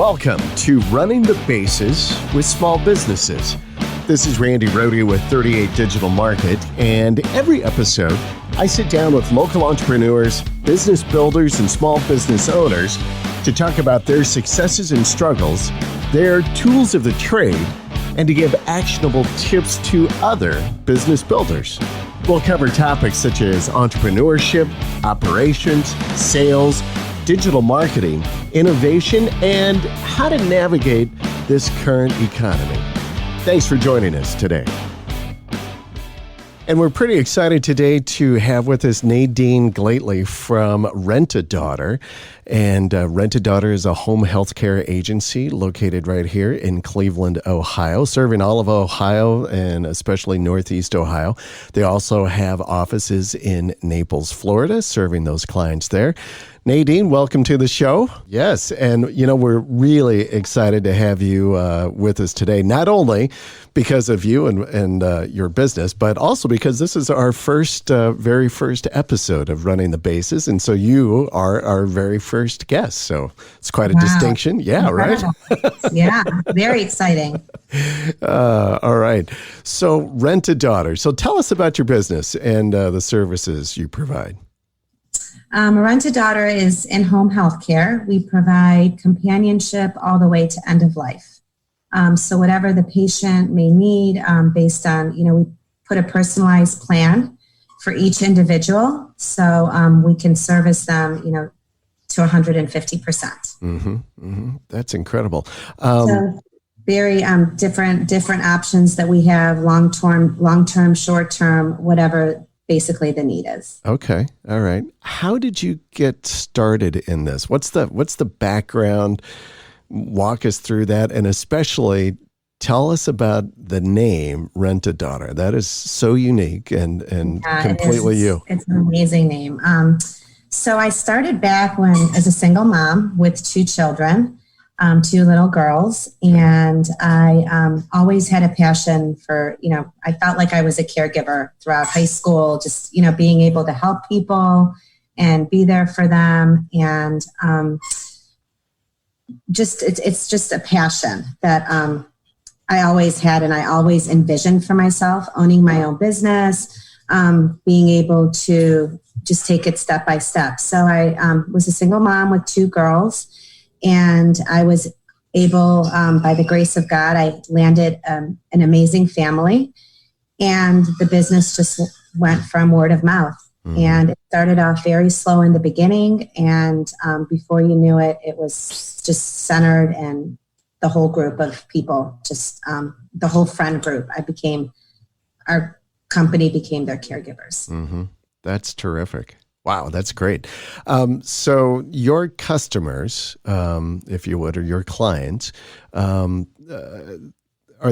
Welcome to Running the Bases with Small Businesses. This is Randy Rohde with 38 Digital Market, and every episode, I sit down with local entrepreneurs, business builders, and small business owners to talk about their successes and struggles, their tools of the trade, and to give actionable tips to other business builders. We'll cover topics such as entrepreneurship, operations, sales, digital marketing, innovation, and how to navigate this current economy. Thanks for joining us today. And we're pretty excited today to have with us Nadine Glatley from Rent-A-Daughter. And Rent-A-Daughter is a home health care agency located right here in Cleveland, Ohio, serving all of Ohio and especially Northeast Ohio. They also have offices in Naples, Florida, serving those clients there. Nadine, welcome to the show. Yes, and we're really excited to have you with us today, not only because of you and your business, but also because this is our very first episode of Running the Bases, and so you are our very first guest, so it's quite a distinction. Yeah, incredible. Right? Yeah, very exciting. All right, so Rent-A-Daughter. So tell us about your business and the services you provide. Rent-A-Daughter is in-home health care. We provide companionship all the way to end of life. So whatever the patient may need, based on, we put a personalized plan for each individual. So we can service them, to 150%. Mm-hmm, mm-hmm. That's incredible. So very different options that we have, long-term, short-term, whatever basically the need is. Okay. All right. How did you get started in this? What's the background? Walk us through that, and especially tell us about the name Rent-A-Daughter. That is so unique and completely you. It's an amazing name. So I started back as a single mom with two children, two little girls, and I always had a passion for, I felt like I was a caregiver throughout high school, just, being able to help people and be there for them. And it's just a passion that I always had, and I always envisioned for myself, owning my own business, being able to just take it step by step. So I was a single mom with two girls, and I was able, by the grace of God, I landed an amazing family, and the business just went from word of mouth. Mm-hmm. And it started off very slow in the beginning, and before you knew it, it was just centered, and the whole group of people, just the whole friend group, our company became their caregivers. Mm-hmm. That's terrific. Wow, that's great. So your customers, if you would, or your clients, are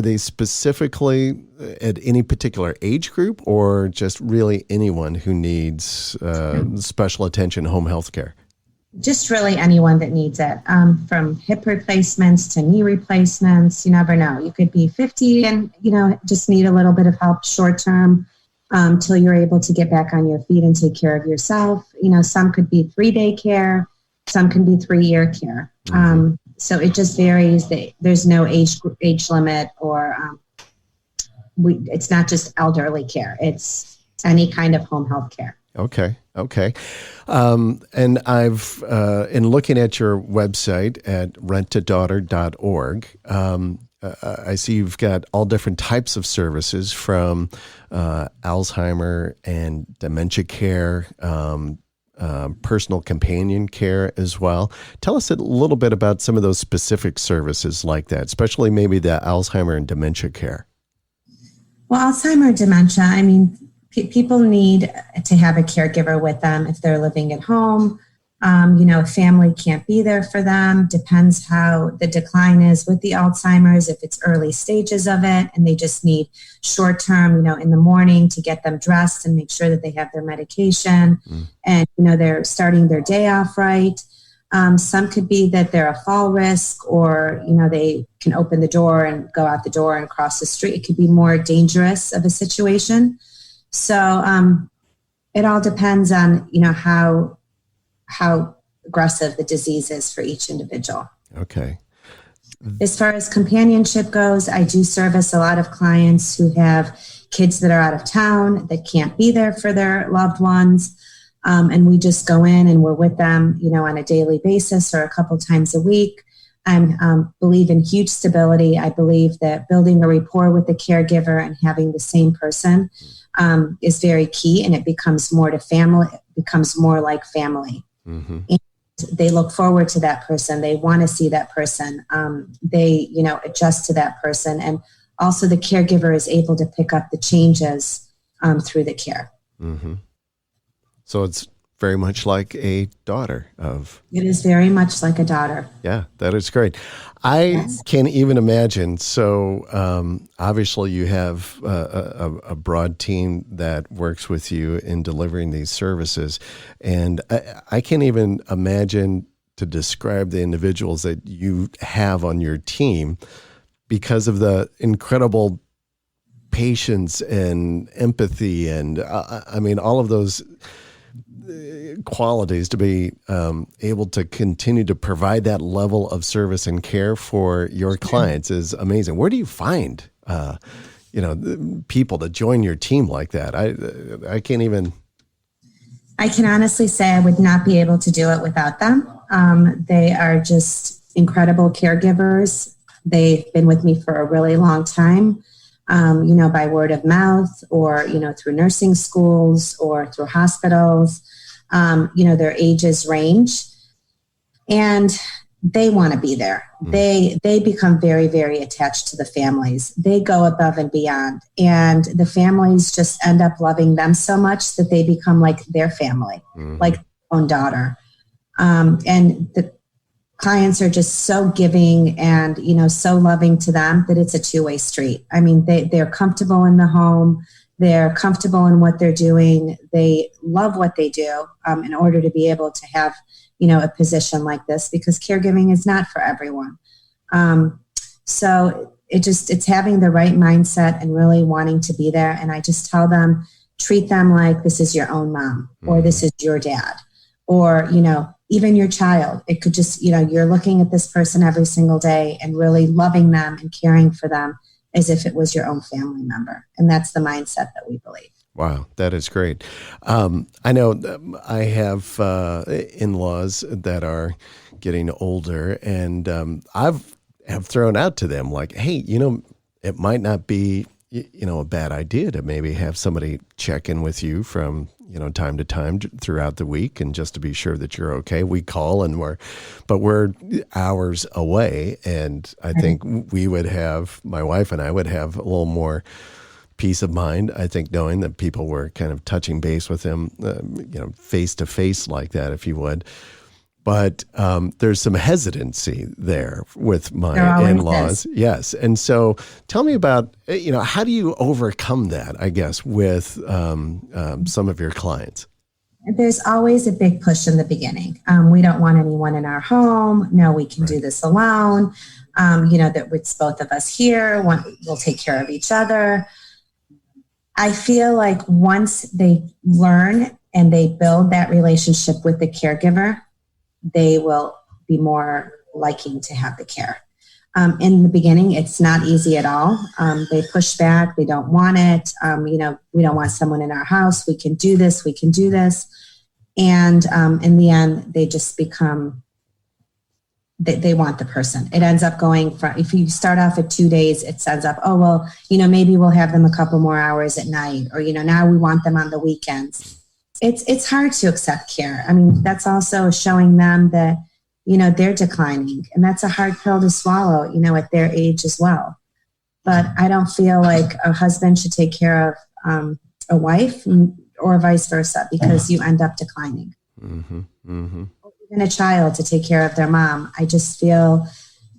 they specifically at any particular age group, or just really anyone who needs special attention home health care? Just really anyone that needs it, from hip replacements to knee replacements. You never know. You could be 50 and, just need a little bit of help short term, till you're able to get back on your feet and take care of yourself. Some could be 3-day care, some can be 3-year care. Mm-hmm. So it just varies. There's no age limit, or it's not just elderly care. It's any kind of home health care. Okay. And I've, in looking at your website at rentadaughter.org, I see you've got all different types of services, from Alzheimer and dementia care, personal companion care as well. Tell us a little bit about some of those specific services like that, especially maybe the Alzheimer and dementia care. Well, Alzheimer and dementia, people need to have a caregiver with them if they're living at home. A family can't be there for them. Depends how the decline is with the Alzheimer's, if it's early stages of it and they just need short term, in the morning to get them dressed and make sure that they have their medication and, they're starting their day off right. Some could be that they're a fall risk, or, they can open the door and go out the door and cross the street. It could be more dangerous of a situation. So it all depends on, how aggressive the disease is for each individual. Okay. As far as companionship goes, I do service a lot of clients who have kids that are out of town that can't be there for their loved ones. And we just go in and we're with them, on a daily basis or a couple times a week. I believe in huge stability. I believe that building a rapport with the caregiver and having the same person is very key, and it becomes more to family. It becomes more like family. Mm-hmm. And they look forward to that person. They want to see that person. They, adjust to that person, and also the caregiver is able to pick up the changes through the care. Mm-hmm. So it's very much like a daughter of. It is very much like a daughter. Yeah, that is great. I can't even imagine. So obviously you have a broad team that works with you in delivering these services. And I can't even imagine to describe the individuals that you have on your team because of the incredible patience and empathy and all of those qualities to be able to continue to provide that level of service and care for your clients is amazing. Where do you find, people to join your team like that? I can't even. I can honestly say I would not be able to do it without them. They are just incredible caregivers. They've been with me for a really long time. By word of mouth or, through nursing schools or through hospitals. Their ages range and they want to be there. They become very, very attached to the families. They go above and beyond, and the families just end up loving them so much that they become like their family, like their own daughter. And the clients are just so giving and, so loving to them that it's a two-way street. I mean, they're comfortable in the home. They're comfortable in what they're doing. They love what they do in order to be able to have, a position like this, because caregiving is not for everyone. So it's having the right mindset and really wanting to be there. And I just tell them, treat them like this is your own mom or this is your dad or, even your child. It could just, you're looking at this person every single day and really loving them and caring for them as if it was your own family member. And that's the mindset that we believe. Wow, that is great. I know I have in-laws that are getting older, and have thrown out to them like, hey, it might not be, a bad idea to maybe have somebody check in with you from, time to time throughout the week, and just to be sure that you're okay. We call and we're hours away. And I think my wife and I would have a little more peace of mind, I think, knowing that people were kind of touching base with them, face to face like that, if you would. But there's some hesitancy there with my in-laws. Yes. And so tell me about, how do you overcome that, I guess, with some of your clients? There's always a big push in the beginning. We don't want anyone in our home. No, we can do this alone. That it's both of us here. We'll take care of each other. I feel like once they learn and they build that relationship with the caregiver, they will be more liking to have the care. In the beginning, it's not easy at all. They push back. They don't want it. We don't want someone in our house. We can do this. We can do this. And in the end, they just become, they want the person. It ends up going from, if you start off at 2 days, it ends up, oh, well, maybe we'll have them a couple more hours at night, or, now we want them on the weekends. It's hard to accept care. I mean, that's also showing them that, they're declining, and that's a hard pill to swallow, at their age as well. But I don't feel like a husband should take care of a wife or vice versa, because you end up declining. Mm-hmm. Mm-hmm. Even a child to take care of their mom. I just feel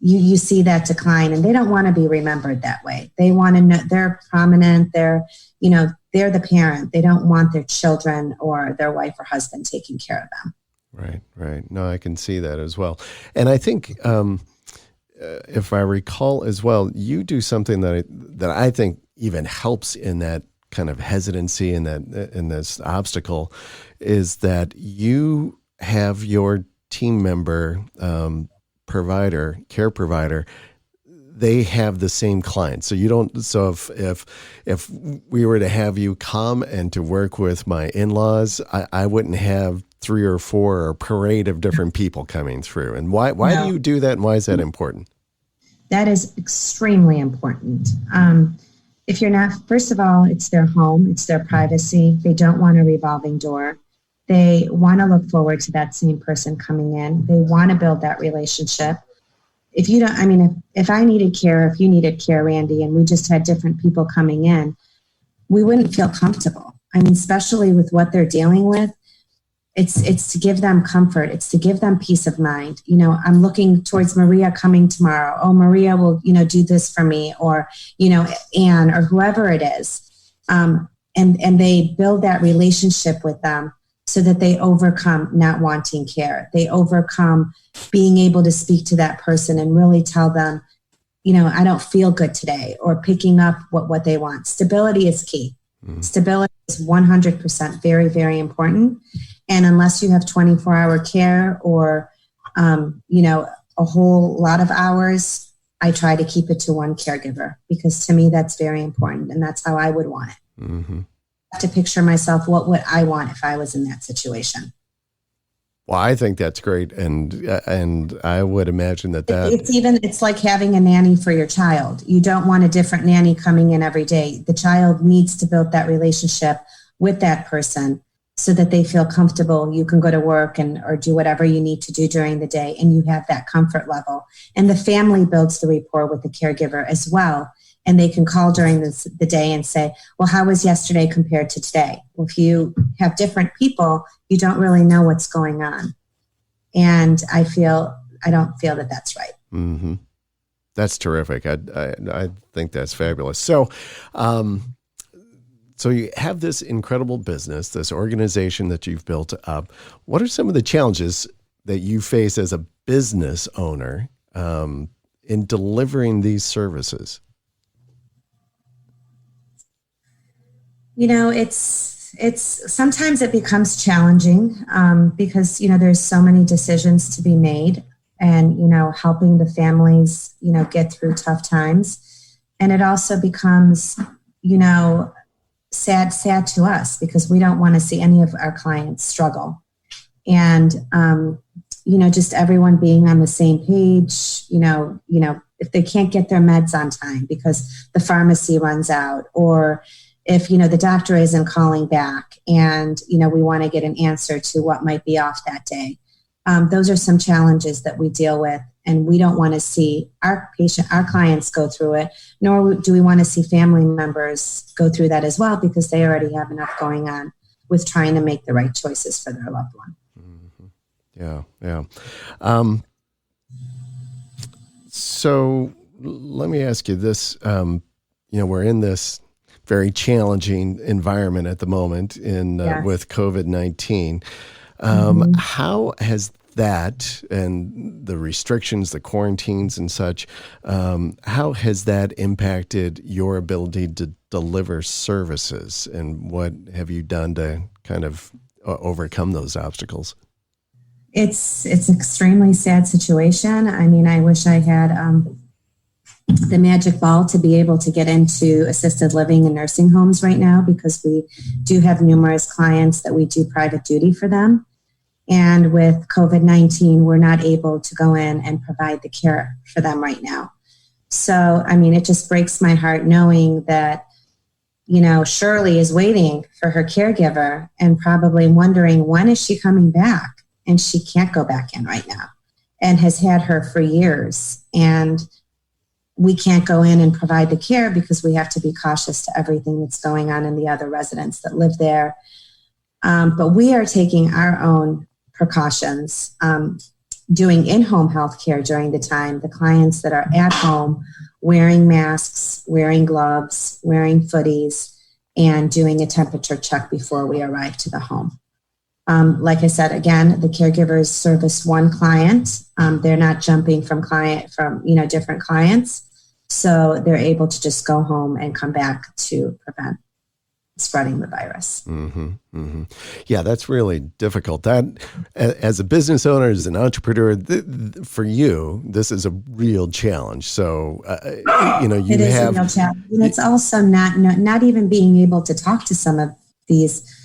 you see that decline, and they don't want to be remembered that way. They want to know they're prominent. They're the parent. They don't want their children or their wife or husband taking care of them. Right. No, I can see that as well. And I think, if I recall as well, you do something that I think even helps in that kind of hesitancy and that in this obstacle, is that you have your team member, care provider, they have the same clients. So you don't. So if we were to have you come and to work with my in-laws, I wouldn't have 3 or 4 or a parade of different people coming through. And why do you do that? And why is that important? That is extremely important. If you're not, first of all, it's their home, it's their privacy. They don't want a revolving door. They want to look forward to that same person coming in. They want to build that relationship. If you don't, I mean, if I needed care, if you needed care, Randy, and we just had different people coming in, we wouldn't feel comfortable. I mean, especially with what they're dealing with. It's to give them comfort. It's to give them peace of mind. You know, I'm looking towards Maria coming tomorrow. Oh, Maria will, do this for me, or, Anne, or whoever it is. And they build that relationship with them so that they overcome not wanting care. They overcome being able to speak to that person and really tell them, I don't feel good today, or picking up what they want. Stability is key. Mm-hmm. Stability is 100% very, very important. And unless you have 24-hour care or, a whole lot of hours, I try to keep it to one caregiver, because to me, that's very important. And that's how I would want it. Mm-hmm. I have to picture myself, what would I want if I was in that situation? Well, I think that's great. And I would imagine that it's like having a nanny for your child. You don't want a different nanny coming in every day. The child needs to build that relationship with that person so that they feel comfortable. You can go to work or do whatever you need to do during the day, and you have that comfort level. And the family builds the rapport with the caregiver as well. And they can call during the day and say, well, how was yesterday compared to today? Well, if you have different people, you don't really know what's going on. And I don't feel that that's right. Mm-hmm. That's terrific. I think that's fabulous. So you have this incredible business, this organization that you've built up. What are some of the challenges that you face as a business owner in delivering these services? It's sometimes it becomes challenging because, there's so many decisions to be made, and, helping the families, get through tough times. And it also becomes, sad to us, because we don't want to see any of our clients struggle. And, just everyone being on the same page, if they can't get their meds on time because the pharmacy runs out, or if, the doctor isn't calling back and, we want to get an answer to what might be off that day. Those are some challenges that we deal with, and we don't want to see our clients go through it, nor do we want to see family members go through that as well, because they already have enough going on with trying to make the right choices for their loved one. Mm-hmm. Yeah. So let me ask you this. We're in this very challenging environment at the moment with COVID-19. How has that, and the restrictions, the quarantines and such, how has that impacted your ability to deliver services? And what have you done to kind of overcome those obstacles? It's an extremely sad situation. I mean, I wish I had the magic ball to be able to get into assisted living and nursing homes right now, because we do have numerous clients that we do private duty for them. And with COVID-19, we're not able to go in and provide the care for them right now. So, I mean, it just breaks my heart knowing that, Shirley is waiting for her caregiver and probably wondering, when is she coming back? And she can't go back in right now, and has had her for years. And we can't go in and provide the care because we have to be cautious to everything that's going on in the other residents that live there. But we are taking our own precautions, doing in-home health care during the time. The clients that are at home wearing masks, wearing gloves, wearing footies, and doing a temperature check before we arrive to the home. Like I said, again, the caregivers service one client. They're not jumping from different clients. So they're able to just go home and come back to prevent spreading the virus. Yeah, that's really difficult. That, as a business owner, as an entrepreneur, for you, this is a real challenge. So, you It is have, a real challenge. And it's also not even being able to talk to some of these,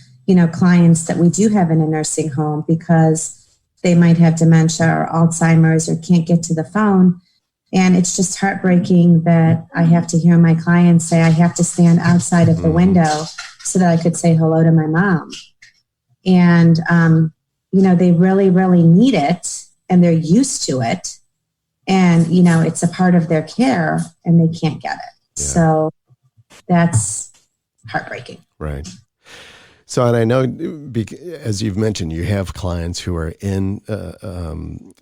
clients that we do have in a nursing home because they might have dementia or Alzheimer's or can't get to the phone. And it's just heartbreaking that I have to hear my clients say I have to stand outside of the window so that I could say hello to my mom. And, they really, really need it and they're used to it. And, it's a part of their care and they can't get it. Yeah. So that's heartbreaking. Right. So, and I know, as you've mentioned, you have clients who are in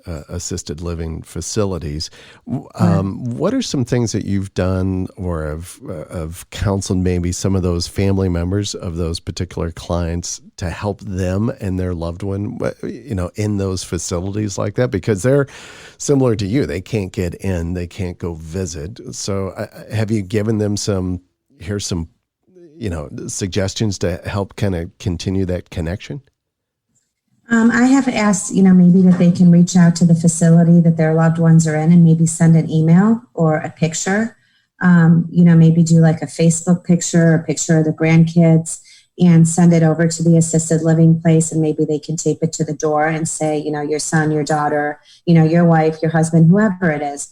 assisted living facilities. What are some things that you've done or have counseled maybe some of those family members of those particular clients to help them and their loved one, in those facilities like that? Because they're similar to you. They can't get in. They can't go visit. So have you given them some suggestions to help kind of continue that connection? I have asked, maybe that they can reach out to the facility that their loved ones are in and maybe send an email or a picture, maybe do like a Facebook picture, a picture of the grandkids and send it over to the assisted living place. And maybe they can tape it to the door and say, your son, your daughter, your wife, your husband, whoever it is,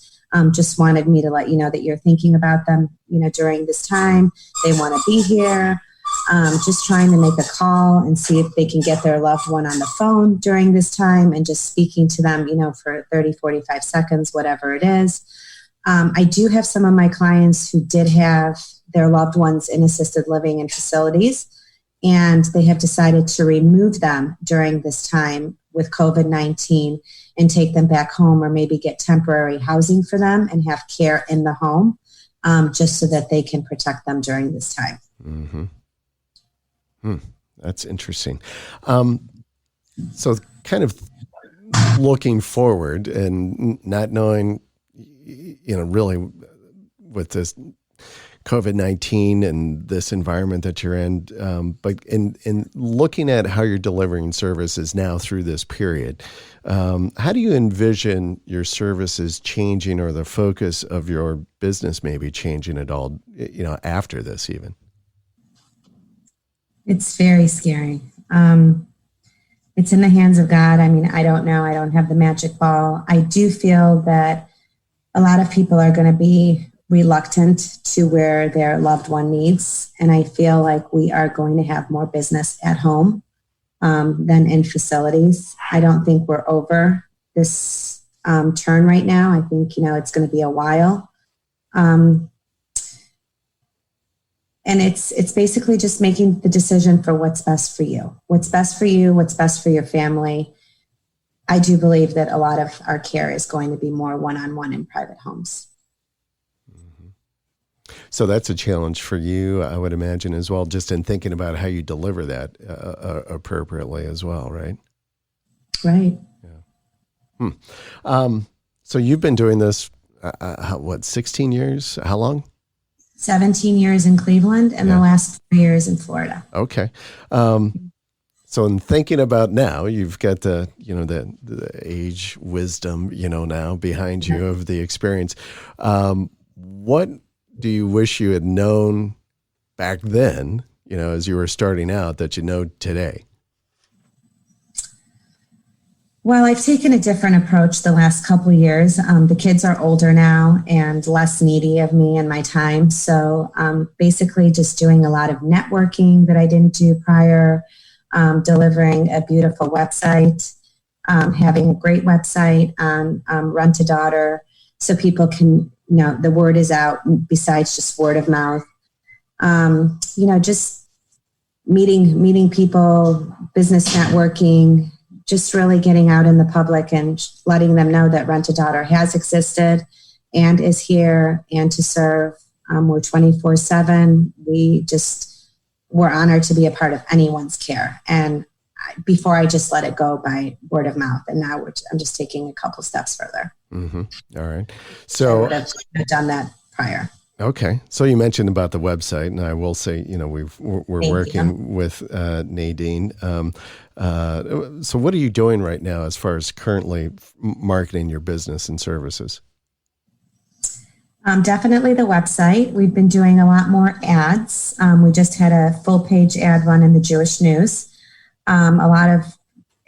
just wanted me to let you know that you're thinking about them, during this time. They want to be here. Just trying to make a call and see if they can get their loved one on the phone during this time and just speaking to them, for 30, 45 seconds, whatever it is. I do have some of my clients who did have their loved ones in assisted living and facilities, and they have decided to remove them during this time with COVID-19 and take them back home or maybe get temporary housing for them and have care in the home, just so that they can protect them during this time. Mm-hmm. That's interesting. So kind of looking forward and not knowing, really with this COVID-19 and this environment that you're in, but in looking at how you're delivering services now through this period, how do you envision your services changing or the focus of your business maybe changing at all, after this even? It's very scary. It's in the hands of God. I mean, I don't know. I don't have the magic ball. I do feel that a lot of people are going to be reluctant to where their loved one needs. And I feel like we are going to have more business at home than in facilities. I don't think we're over this turn right now. I think, it's going to be a while. And it's basically just making the decision for what's best for you. What's best for you, what's best for your family. I do believe that a lot of our care is going to be more one-on-one in private homes. So that's a challenge for you, I would imagine, as well, just in thinking about how you deliver that appropriately as well, right? Right. Yeah. So you've been doing this, 16 years? How long? 17 years in Cleveland and the last 4 years in Florida. Okay. So in thinking about now, you've got the age, wisdom, now behind you of the experience. What do you wish you had known back then, as you were starting out, that you know today? Well, I've taken a different approach the last couple of years. The kids are older now and less needy of me and my time. So basically just doing a lot of networking that I didn't do prior, delivering a beautiful website, having a great website on Rent-A-Daughter so people can, the word is out besides just word of mouth. Just meeting people, business networking, just really getting out in the public and letting them know that Rent-A-Daughter has existed and is here and to serve. We're 24/7. We're honored to be a part of anyone's care. And before I just let it go by word of mouth. And now I'm just taking a couple steps further. Mm-hmm. All right. So I would have done that prior. Okay. So you mentioned about the website, and I will say, we're Thank working you. with Nadine. So what are you doing right now as far as currently marketing your business and services? Definitely the website. We've been doing a lot more ads. We just had a full page ad run in the Jewish News. A lot of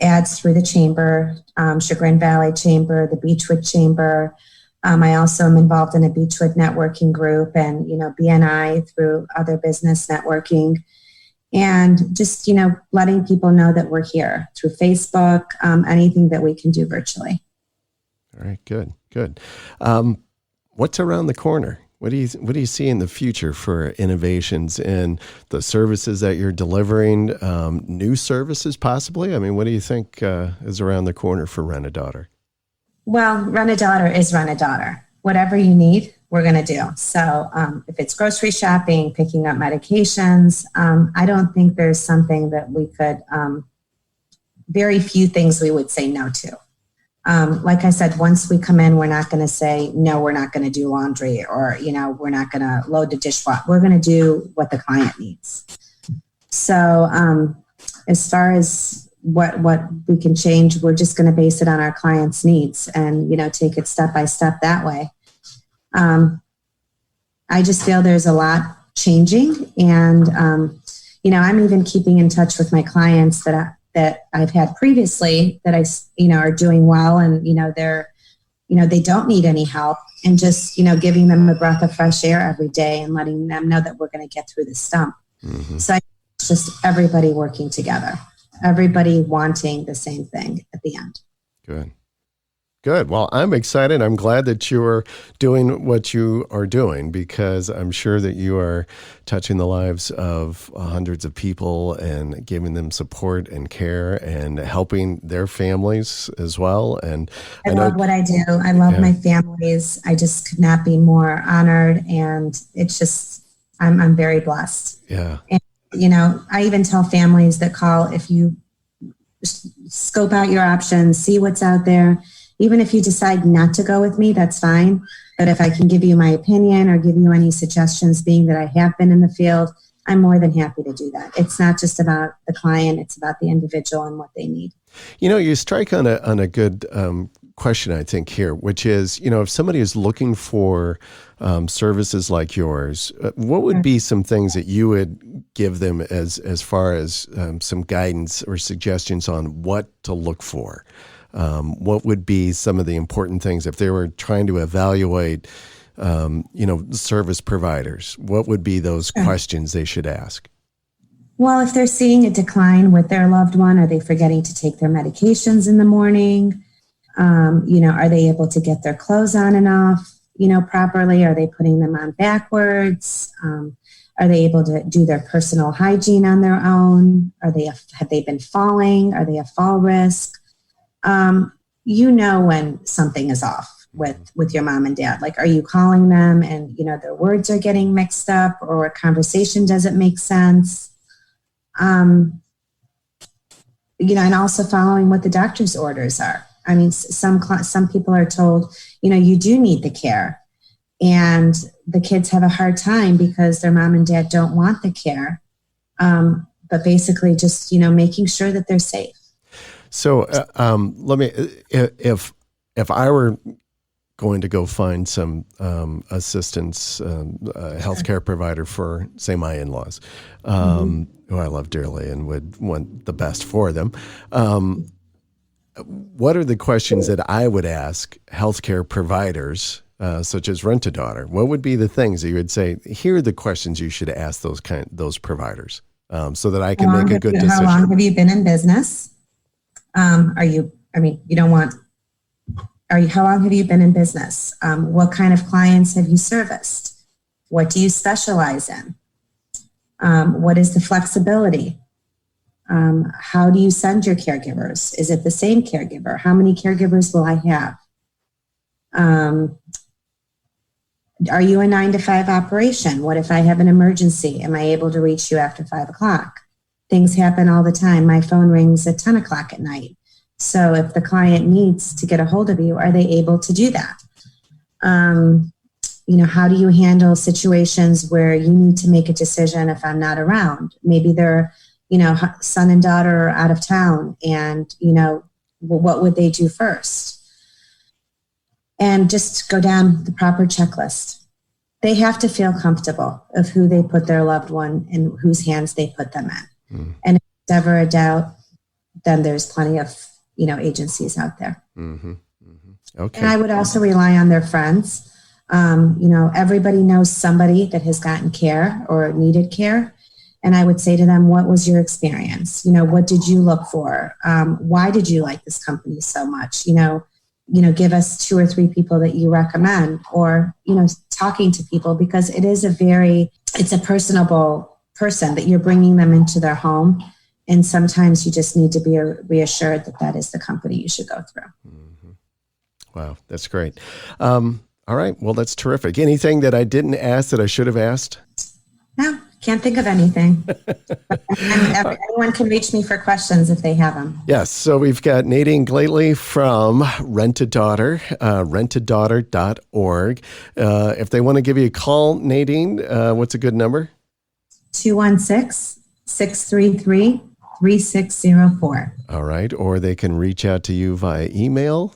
ads through the chamber, Chagrin Valley Chamber, the Beachwood Chamber. I also am involved in a Beachwood networking group and, BNI through other business networking. And just, letting people know that we're here through Facebook, anything that we can do virtually. All right, good, good. What's around the corner? What do you see in the future for innovations in the services that you're delivering? New services, possibly. I mean, what do you think is around the corner for Rent-A-Daughter? Well, Rent-A-Daughter is Rent-A-Daughter. Whatever you need, we're going to do. So if it's grocery shopping, picking up medications, I don't think there's something that we could. Very few things we would say no to. Like I said, once we come in, we're not going to say, no, we're not going to do laundry, or, we're not going to load the dishwasher. We're going to do what the client needs. So as far as what we can change, we're just going to base it on our clients' needs and, take it step by step that way. I just feel there's a lot changing, and, I'm even keeping in touch with my clients that I've had previously that are doing well, and, they don't need any help, and just, giving them a breath of fresh air every day and letting them know that we're going to get through the stump. Mm-hmm. So it's just everybody working together, everybody wanting the same thing at the end. Good. Good. Well, I'm excited. I'm glad that you're doing what you are doing, because I'm sure that you are touching the lives of hundreds of people and giving them support and care and helping their families as well. And I love what I do. I love my families. I just could not be more honored. And it's just, I'm very blessed. Yeah. And, I even tell families that call, if you scope out your options, see what's out there. Even if you decide not to go with me, that's fine. But if I can give you my opinion or give you any suggestions, being that I have been in the field, I'm more than happy to do that. It's not just about the client, it's about the individual and what they need. You strike on a good question, I think, here, which is, if somebody is looking for services like yours, what would be some things that you would give them as far as some guidance or suggestions on what to look for? What would be some of the important things if they were trying to evaluate, service providers? What would be those questions they should ask? Well, if they're seeing a decline with their loved one, are they forgetting to take their medications in the morning? Are they able to get their clothes on and off, properly? Are they putting them on backwards? Are they able to do their personal hygiene on their own? Have they been falling? Are they a fall risk? When something is off with your mom and dad. Like, are you calling them and, their words are getting mixed up, or a conversation doesn't make sense? And also following what the doctor's orders are. I mean, some people are told, you do need the care, and the kids have a hard time because their mom and dad don't want the care. But basically just, making sure that they're safe. So let me, if I were going to go find some assistance, healthcare provider for, say, my in-laws, who I love dearly and would want the best for them, what are the questions that I would ask healthcare providers, such as Rent-A-Daughter? What would be the things that you would say, here are the questions you should ask those providers, so that I can make a good decision? How long have you been in business? How long have you been in business? What kind of clients have you serviced? What do you specialize in? What is the flexibility? How do you send your caregivers? Is it the same caregiver? How many caregivers will I have? Are you a 9-to-5 operation? What if I have an emergency? Am I able to reach you after 5 o'clock? Things happen all the time. My phone rings at 10 o'clock at night. So if the client needs to get a hold of you, are they able to do that? how do you handle situations where you need to make a decision if I'm not around? Maybe their, son and daughter are out of town, and, what would they do first? And just go down the proper checklist. They have to feel comfortable of who they put their loved one in, whose hands they put them in. And if there's ever a doubt, then there's plenty of, agencies out there. Okay. And I would also rely on their friends. Everybody knows somebody that has gotten care or needed care. And I would say to them, what was your experience? What did you look for? Why did you like this company so much? Give us 2 or 3 people that you recommend, or, talking to people, because it's a personable person that you're bringing them into their home. And sometimes you just need to be reassured that that is the company you should go through. Wow, that's great. All right, well, that's terrific. Anything that I didn't ask that I should have asked? No, can't think of anything. Anyone can reach me for questions if they have them. Yes, so we've got Nadine Glatley from Rent-A-Daughter, rentadaughter.org. If they want to give you a call, Nadine, what's a good number? 216-633-3604. All right, or they can reach out to you via email.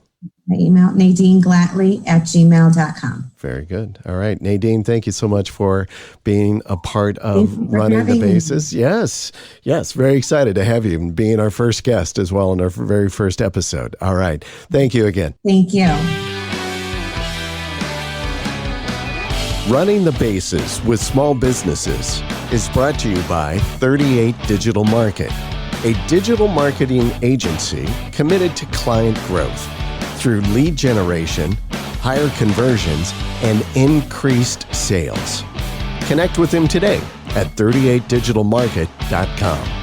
My email, NadineGlatley@gmail.com. Very good. All right. Nadine, thank you so much for being a part of Running the Bases. Yes. Very excited to have you and being our first guest as well in our very first episode. All right. Thank you again. Thank you. Running the Bases with Small Businesses is brought to you by 38 Digital Market, a digital marketing agency committed to client growth through lead generation, higher conversions, and increased sales. Connect with him today at 38digitalmarket.com.